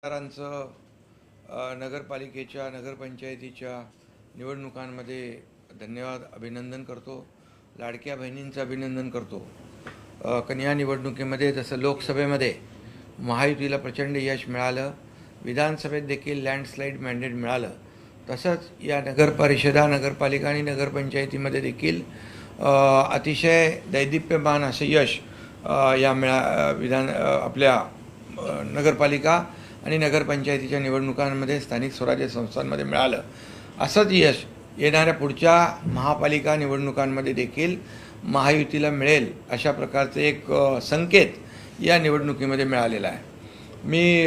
आमदारांचं नगरपालिकेच्या नगरपंचायतीच्या निवडणुकांमध्ये धन्यवाद अभिनंदन करतो. लाडक्या बहिणींचं अभिनंदन करतो. कन्या निवडणुकीमध्ये जसं लोकसभेमध्ये महायुतीला प्रचंड यश मिळालं, विधानसभेत देखील लँडस्लाईड मॅन्डेट मिळालं, तसंच या नगरपरिषदा नगरपालिका आणि नगरपंचायतीमध्ये देखील अतिशय दैदिप्यमान असं यश या आपल्या नगरपालिका आणि नगरपंचायतीच्या निवडणुकांमध्ये स्थानिक स्वराज्य संस्थांमध्ये मिळालं. असंच यश येणाऱ्या पुढच्या महापालिका निवडणुकांमध्ये देखील महायुतीला मिळेल अशा प्रकारचे एक संकेत या निवडणुकीमध्ये मिळालेला आहे. मी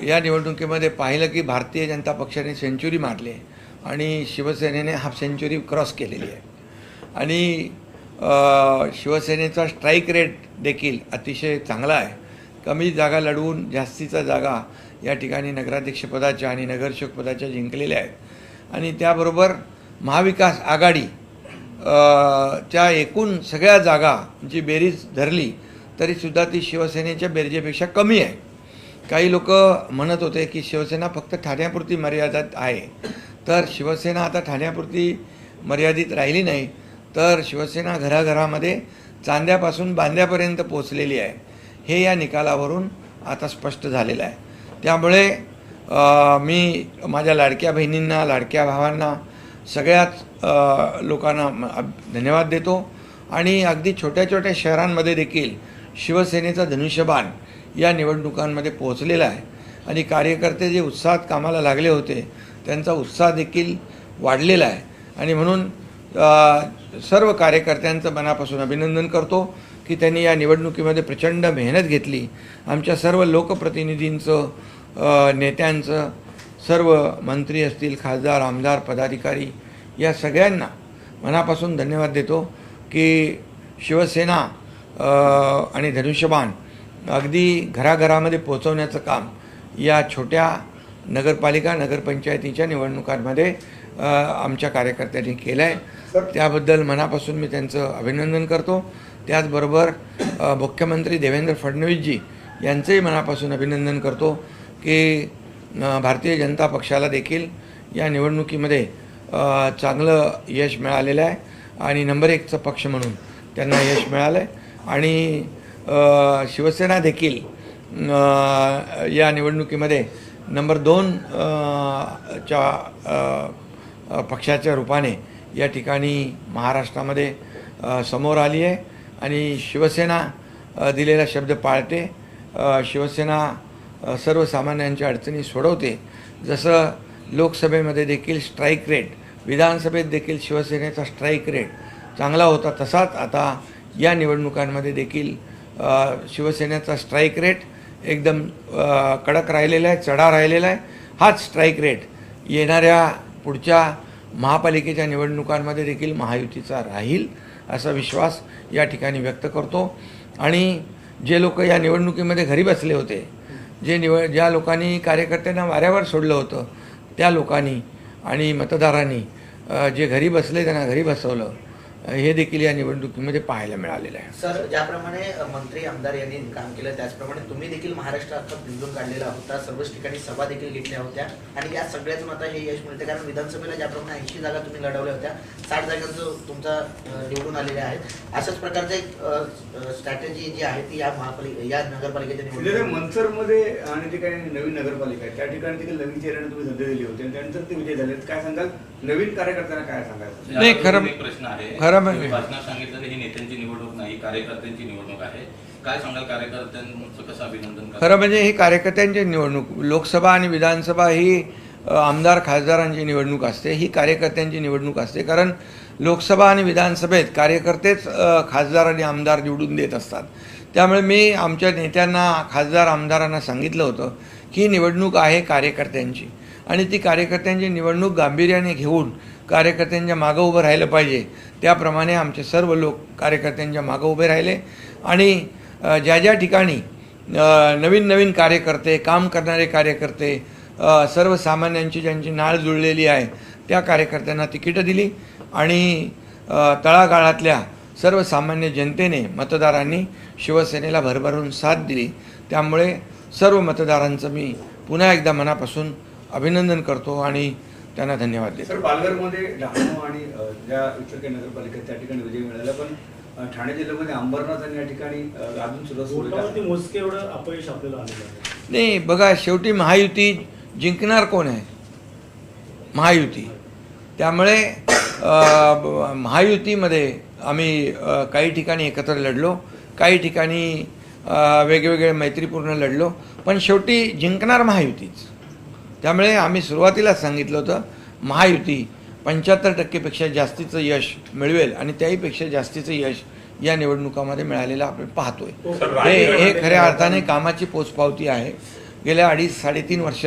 या निवडणुकीमध्ये पाहिलं की भारतीय जनता पक्षाने सेंचुरी मारली आहे आणि शिवसेनेने हाफ सेंचुरी क्रॉस केलेली आहे आणि शिवसेनेचा स्ट्राईक रेट देखील अतिशय चांगला आहे. कमी जागा लढवून जास्तीचा जागा या ठिकाणी नगराध्यक्षपदाच्या आणि नगरसेवकपदाच्या जिंकलेल्या आहेत आणि त्याबरोबर महाविकास आघाडी च्या एकूण सगळ्या जागांची बेरीज धरली तरीसुद्धा ती शिवसेनेच्या बेरजेपेक्षा कमी आहे. काही लोक म्हणत होते की शिवसेना फक्त ठाण्यापुरती मर्यादित आहे, तर शिवसेना आता ठाण्यापुरती मर्यादित राहिली नाही, तर शिवसेना घराघरामध्ये चांद्यापासून बांद्यापर्यंत पोचलेली आहे. हे या निकालावरून आता स्पष्ट झालेलं आहे. त्यामुळे मी माझ्या लाडक्या बहिणींना, लाडक्या भावांना, सगळ्याच लोकांना धन्यवाद देतो आणि अगदी छोट्या छोट्या शहरांमध्ये देखील शिवसेनेचा धनुष्यबाण या निवडणुकांमध्ये पोहोचलेला आहे आणि कार्यकर्ते जे उत्साहात कामाला लागले होते त्यांचा उत्साह देखील वाढलेला आहे आणि म्हणून सर्व कार्यकर्त्यांचं मनापासून अभिनंदन करतो की त्यांनी या निवडणुकीमध्ये प्रचंड मेहनत घेतली. आमच्या सर्व लोकप्रतिनिधींचं, नेत्यांचं, सर्व मंत्री असतील, खासदार, आमदार, पदाधिकारी या सगळ्यांना मनापासून धन्यवाद देतो की शिवसेना आणि धनुष्यबाण अगदी घराघरामध्ये पोहोचवण्याचं काम या छोट्या नगरपालिका नगरपंचायतीच्या निवडणुकांमध्ये आमच्या कार्यकर्त्यांनी केलं आहे. त्याबद्दल मनापासून मी त्यांचं अभिनंदन करतो. त्याचबरोबर मुख्यमंत्री देवेंद्र फडणवीसजी यांचंही मनापासून अभिनंदन करतो की भारतीय जनता पक्षाला देखील या निवडणुकीमध्ये चांगलं यश मिळालेलं आहे आणि नंबर 1चा पक्ष म्हणून त्यांना यश मिळालं आहे आणि शिवसेना देखील या निवडणुकीमध्ये नंबर 2 च्या पक्षाच्या रूपाने या ठिकाणी महाराष्ट्रामध्ये समोर आली आहे आणि शिवसेना दिलेला शब्द पाळते. शिवसेना सर्वसामान्यांच्या अडचणी सोडवते. जसं लोकसभेमध्ये देखील स्ट्राईक रेट, विधानसभेत देखील शिवसेनेचा स्ट्राईक रेट चांगला होता, तसाच आता या निवडणुकांमध्ये देखील शिवसेनेचा स्ट्राईक रेट एकदम कडक राहिलेला आहे, चढा राहिलेला आहे. हाच स्ट्राईक रेट येणाऱ्या पुढच्या महापालिकेच्या निवडणुकांमध्ये देखील महायुतीचा राहील असा विश्वास या ठिकाणी व्यक्त करतो. आणि जे लोक या निवडणुकीमध्ये घरी बसले होते, ज्या लोकांनी कार्यकर्त्यांना वाऱ्यावर सोडलं होतं, त्या लोकांनी आणि मतदारांनी जे घरी बसले त्यांना घरी बसवलं, हे देखील या निवडणुकीमध्ये पाहायला मिळालेलं आहे. सर, ज्याप्रमाणे मंत्री आमदार यांनी काम केलं त्याचप्रमाणे तुम्ही देखील महाराष्ट्रात पिंजून काढलेला होता, सर्वच ठिकाणी सभा देखील घेतल्या होत्या आणि या सगळ्यातून आता हे यश मिळते. कारण विधानसभेला ज्याप्रमाणे 80 जागा तुम्ही लढवल्या होत्या, 60 जागांचं तुमचा निवडून आलेल्या आहेत. अशाच प्रकारचं एक स्ट्रॅटेजी जी आहे ती या नगरपालिकेच्या निवडणूक मनसरमध्ये आणि जे काही नवीन नगरपालिका आहे त्या ठिकाणी देखील नवीन चेहऱ्याने तुम्ही संधी दिली होती आणि त्यानंतर ते विजय झाले. काय सांगाल नवीन कार्यकर्त्यांना, काय सांगायचं? नाही, खरं प्रश्न आहे. भाषणात सांगितलं ही नेत्यांची निवडणूक नाही, कार्यकर्त्यांची निवडणूक आहे. काय सांगाल, कार्यकर्त्यांचं कसं अभिनंदन? खरं म्हणजे ही कार्यकर्त्यांची निवडणूक, लोकसभा आणि विधानसभा ही आमदार खासदारांची निवडणूक असते, ही कार्यकर्त्यांची निवडणूक असते. कारण लोकसभा आणि विधानसभेत कार्यकर्तेच खासदार आणि आमदार निवडून देत असतात. त्यामुळे मी आमच्या नेत्यांना, खासदार आमदारांना सांगितलं होतं की निवडणूक आहे कार्यकर्त्यांची आणि ती कार्यकर्त्यांची निवडणूक गांभीर्याने घेऊन कार्यकर्त्यांच्या मागं उभं राहिलं पाहिजे. त्याप्रमाणे आमचे सर्व लोक कार्यकर्त्यांच्या मागं उभे राहिले आणि ज्या ज्या ठिकाणी नवीन नवीन कार्यकर्ते, काम करणारे कार्यकर्ते, सर्वसामान्यांची ज्यांची नाळ जुळलेली आहे त्या कार्यकर्त्यांना तिकीटं दिली आणि तळागाळातल्या सर्वसामान्य जनतेने, मतदारांनी शिवसेनेला भरभरून साथ दिली. त्यामुळे सर्व मतदारांचं मी पुन्हा एकदा मनापासून अभिनंदन करतो आणि त्यांना धन्यवाद देतो. सर, पालघरमध्ये डहाणू आणि ज्या इतर काही नगरपालिका त्या ठिकाणी विजय मिळाला, पण ठाणे जिल्ह्यामध्ये अंबरनाथ आणि या ठिकाणी अजून सुद्धा वोटावरती मोजके एवढं अपयश आपल्याला आलेलं आहे. नाही, बघा, शेवटी महायुती जिंकणार कोण आहे? महायुती. त्यामुळे महायुतीमध्ये आम्ही काही ठिकाणी एकत्र लढलो, काही ठिकाणी वेगवेगळे मैत्रीपूर्ण लढलो, पण शेवटी जिंकणार महायुतीच. त्यामुळे आम्ही सुरुवातीलाच सांगितलं होतं, महायुती 75%पेक्षा जास्तीचं यश मिळवेल आणि त्याहीपेक्षा जास्तीचं यश या निवडणुकामध्ये मिळालेलं आपण पाहतोय. हे खऱ्या अर्थाने कामाची पोचपावती आहे. गेल्या 2.5-3.5 वर्ष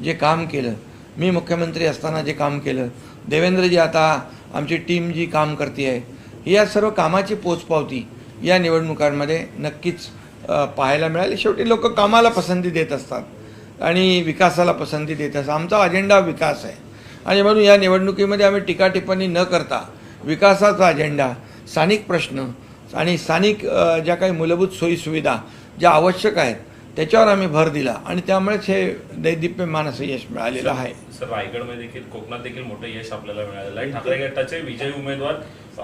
जे काम केलं, मी मुख्यमंत्री असताना जे काम केलं, देवेंद्रजी आता आमची टीम जी काम करते आहे, या सर्व कामाची पोचपावती या निवडणुकांमध्ये नक्कीच पाहायला मिळाली. शेवटी लोक कामाला पसंती देत असतात आणि विकासाला पसंती देत असतात. आमचा अजेंडा विकास आहे आणि म्हणून या निवडणुकीमध्ये आम्ही टीका टिप्पणी न करता विकासाचा अजेंडा, स्थानिक प्रश्न आणि स्थानिक ज्या काही मूलभूत सोयीसुविधा ज्या आवश्यक आहेत त्याच्यावर आम्ही भर दिला आणि त्यामुळेच हे दैदिप्यमान असं यश मिळालेलं आहे. सर, रायगडमध्ये देखील, कोकणात देखील मोठं यश आपल्याला मिळालेलं आहे. ठाकरे गटाचे विजयी उमेदवार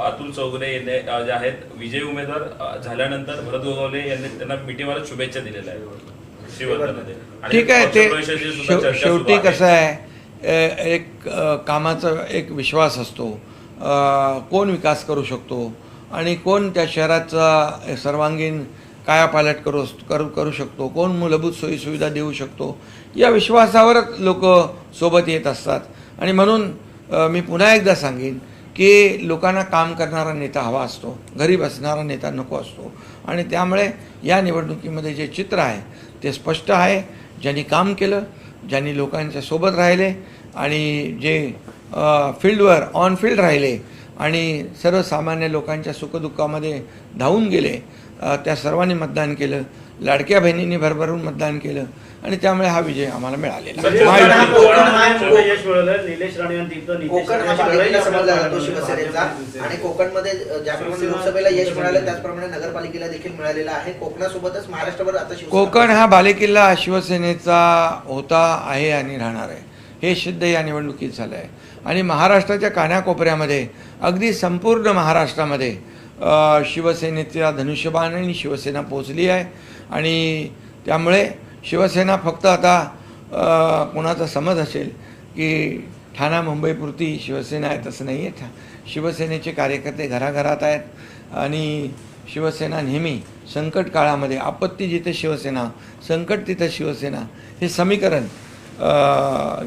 अतुल चौगुले यांनी जे आहेत, विजयी उमेदवार झाल्यानंतर भरत गोगावले यांनी त्यांना मिठीमारत शुभेच्छा दिलेल्या आहेत श्रीवर्धनमध्ये. ठीक आहे, ते शेवटी कसं आहे, एक कामाचा एक विश्वास असतो, कोण विकास करू शकतो आणि कोण त्या शहराचा सर्वांगीण कायापालट करू शकतो, कोण मूलभूत सोयीसुविधा देऊ शकतो, या विश्वासावरच लोक सोबत येत असतात. आणि म्हणून मी पुन्हा एकदा सांगेन की लोकांना काम करणारा नेता हवा असतो, घरी बसणारा नेता नको असतो. आणि त्यामुळे या निवडणुकीमध्ये जे चित्र आहे ते स्पष्ट आहे. ज्यांनी काम केलं, ज्यांनी लोकांच्या सोबत राहिले आणि जे फील्डवर ऑन फील्ड राहिले आणि सर्वसामान्य लोकांच्या सुखदुःखामध्ये धावून गेले, त्या सर्वांनी मतदान केलं. लाडक्या बहिणींनी भरभरून मतदान केलं आणि त्यामुळे हा विजय आम्हाला मिळालेला. यश मिळालं. निलेश राणे यांनी तिथं कोकण हा बालेकिल्ला समजला जातो शिवसेनेचा आणि कोकणमध्ये ज्याप्रमाणे लोकसभेला यश मिळालं त्याचप्रमाणे नगरपालिकेला देखील मिळालेलं आहे. कोकणासोबतच महाराष्ट्रभर आता कोकण हा बालेकिल्ला शिवसेनेचा होता, आहे आणि राहणार आहे. हे सिद्ध या निवडणुकीत झालं आहे. आणि महाराष्ट्राच्या कानाकोपऱ्यामध्ये, अगदी संपूर्ण महाराष्ट्रामध्ये शिवसेनेचा धनुष्यबाण आणि शिवसेना पोचली आहे. आणि त्यामुळे शिवसेना फक्त आता कोणाचा समज असेल की ठाणा मुंबईपुरती शिवसेना आहे, तसं नाही आहे. शिवसेनेचे कार्यकर्ते घराघरात आहेत आणि शिवसेना नेहमी संकट काळामध्ये, आपत्ती जिथे शिवसेना, संकट तिथे शिवसेना, हे समीकरण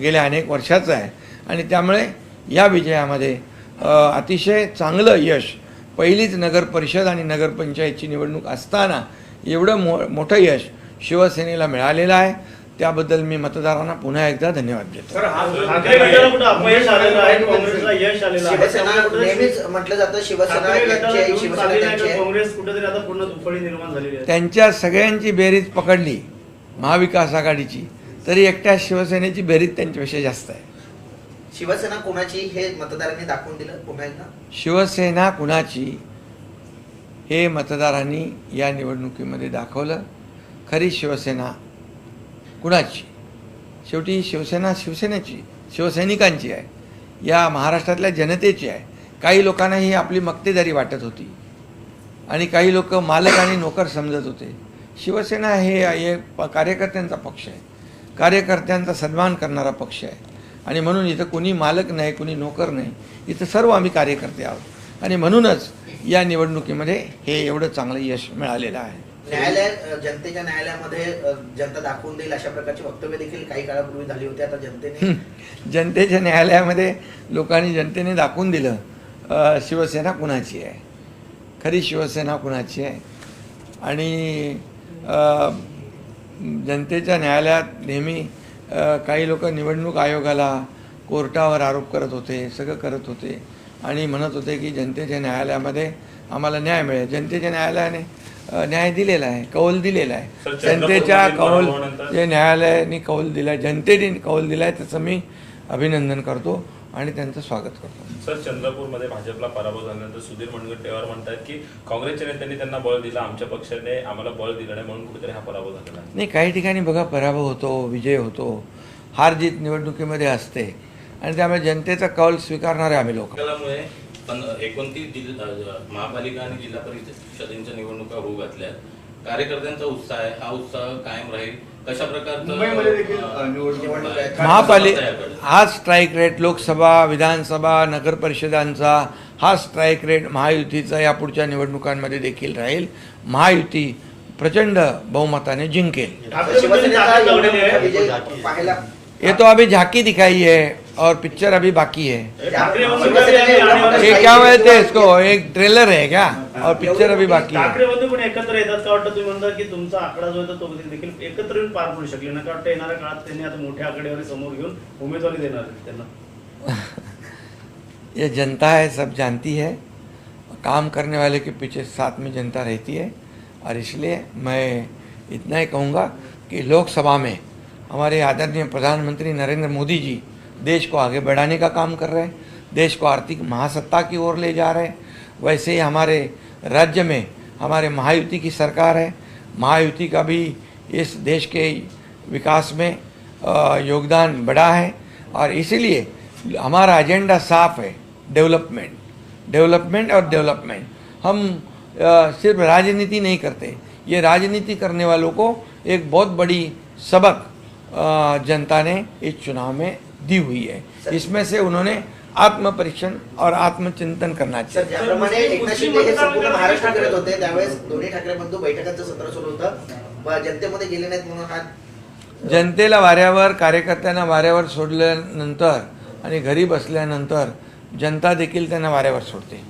गेल्या अनेक वर्षाचं आहे. आणि त्यामुळे या विजयामध्ये अतिशय चांगलं यश, पहिलीच नगर परिषद आणि नगरपंचायतची निवडणूक असताना एवढं मोठं यश शिवसेनेला मिळालेलं आहे. त्याबद्दल मी मतदारांना पुन्हा एकदा धन्यवाद देतो. ठाकरे गटाला कुठं अपयश आलेलं आहे, काँग्रेसला यश आलेलं आहे. शिवसेना नेहमीच म्हटलं जातं शिवसेना काँग्रेस कुठेतरी आता पूर्ण दुफळी निर्माण झालेली आहे. त्यांच्या सगळ्यांची बेरीज पकडली महाविकास आघाडीची, तरी एकट्या शिवसेनेची बेरीज त्यांच्यापेक्षा जास्त आहे. शिवसेना कोणाची हे मतदारांनी दाखवून दिलं पुन्हा एकदा. शिवसेना कुणाची हे मतदारांनी या निवडणुकीमध्ये दाखवलं. खरी शिवसेना कुणाची? शेवटी शिवसेना शिवसेनेची, शिवसैनिकांची आहे, या महाराष्ट्रातल्या जनतेची आहे. काही लोकांना ही आपली मक्तेदारी वाटत होती आणि काही लोक मालक आणि नोकर समजत होते. शिवसेना हे कार्यकर्त्यांचा पक्ष आहे, कार्यकर्त्यांचा सन्मान करणारा पक्ष आहे. आणि म्हणून इथं कोणी मालक नाही, कोणी नोकर नाही, इथं सर्व आम्ही कार्यकर्ते आहोत. आणि म्हणूनच या निवडणुकीमध्ये हे एवढं चांगलं यश मिळालेलं आहे. जनतेच्या न्यायालयामध्ये जनता दाखवून देईल अशा प्रकारची वक्तव्य देखील काही काळापूर्वी झाली होती. आता जनतेने जनतेच्या न्यायालयामध्ये जनतेने दाखवून दिलं शिवसेना कुणाची आहे, खरी शिवसेना कुणाची आहे. आणि जनतेच्या न्यायालयात नेहमी काही लोक निवडणूक आयोगाला, कोर्टावर आरोप करत होते, सगळं करत होते आणि म्हणत होते की जनतेच्या न्यायालयामध्ये आम्हाला न्याय मिळेल. जनतेच्या न्यायालयाने न्याय दिलेला आहे, कौल दिलेला आहे. जनतेच्या कौल जे न्यायालयाने कौल दिला, जनतेने कौल दिला आहे, त्याचं मी अभिनंदन करतो. आणि त्यांचं स्वागत करतो. सर, चंद्रपूरमध्ये भाजपला पराभव झाल्यानंतर सुधीर मुनगंटीवार म्हणतात की काँग्रेसच्या नेत्यांनी त्यांना बळ दिलं, आमच्या पक्षाने आम्हाला बळ दिलं नाही म्हणून कुठेतरी हा पराभव झालेला आहे. नाही, काही ठिकाणी बघा पराभव होतो, विजय होतो, हार जीत निवडणुकीमध्ये असते आणि त्यामुळे जनतेचा कौल स्वीकारणारे आम्ही लोक. त्यामुळे 29 महापालिका आणि जिल्हा परिषदेच्या निवडणुका होऊ घातल्या. कार्यकर्त्यांचा उत्साह आहे, हा उत्साह कायम राहील. कशा मुंबईमध्ये देखील प्रकारचं निवडणूक आहे. हा स्ट्राईक रेट लोकसभा, विधानसभा, नगर परिषदांचा हा स्ट्राईक रेट महायुतीचा या पुढच्या निवडणुकांमध्ये देखील राहील. महायुती प्रचंड बहुमताने जिंकेल. शिवसेनेचा एवढा मोठा विजय पाहायला ये तो अभी झांकी दिखाई है और पिक्चर अभी बाकी है. ठाकरे बंधू शिवसेनेने एवढा मोठा ये क्या बोलते हैं इसको, एक ट्रेलर है क्या और पिक्चर अभी बाकी है. ठाकरे बंधू पण एकत्र येतात का वाटतं? तुम्ही म्हणता की तुमचा आकडा जो आहे तो देखील एकत्र येऊन पार पडू शकले ना का वाटतं? येणाऱ्या काळात त्यांनी आता मोठ्या आकडेवारी समोर घेऊन उमेदवारी देणार आहेत त्यांना? ये जनता है, सब जानती है. काम करने वाले के पीछे साथ में जनता रहती है और इसलिए मैं इतना ही कहूँगा कि लोकसभा में हमारे आदरणीय प्रधानमंत्री नरेंद्र मोदी जी देश को आगे बढ़ाने का काम कर रहे हैं, देश को आर्थिक महासत्ता की ओर ले जा रहे हैं. वैसे ही हमारे राज्य में हमारे महायुति की सरकार है. महायुति का भी इस देश के विकास में योगदान बड़ा है और इसीलिए हमारा एजेंडा साफ है, डेवलपमेंट, डेवलपमेंट और डेवलपमेंट. हम सिर्फ राजनीति नहीं करते, ये राजनीति करने वालों को एक बहुत बड़ी सबक जनता ने इस चुनाव में दी हुई है. इसमें से उन्होंने आत्मपरीक्षण और आत्मचिंतन करना सर, चाहिए. ज्याप्रमाणे एकनाथ शिंदे हे संपूर्ण महाराष्ट्र करत होते त्यावेळेस दोन्ही ठाकरे बंधू बैठकांचं सत्र सुरू होतं, जनतेमध्ये गेले नाहीत म्हणून हा जनतेला वाऱ्यावर, कार्यकर्त्यांना वाऱ्यावर सोडल्यानंतर आणि घरी बसल्यानंतर जनता देखील त्यांना वाऱ्यावर सोडते.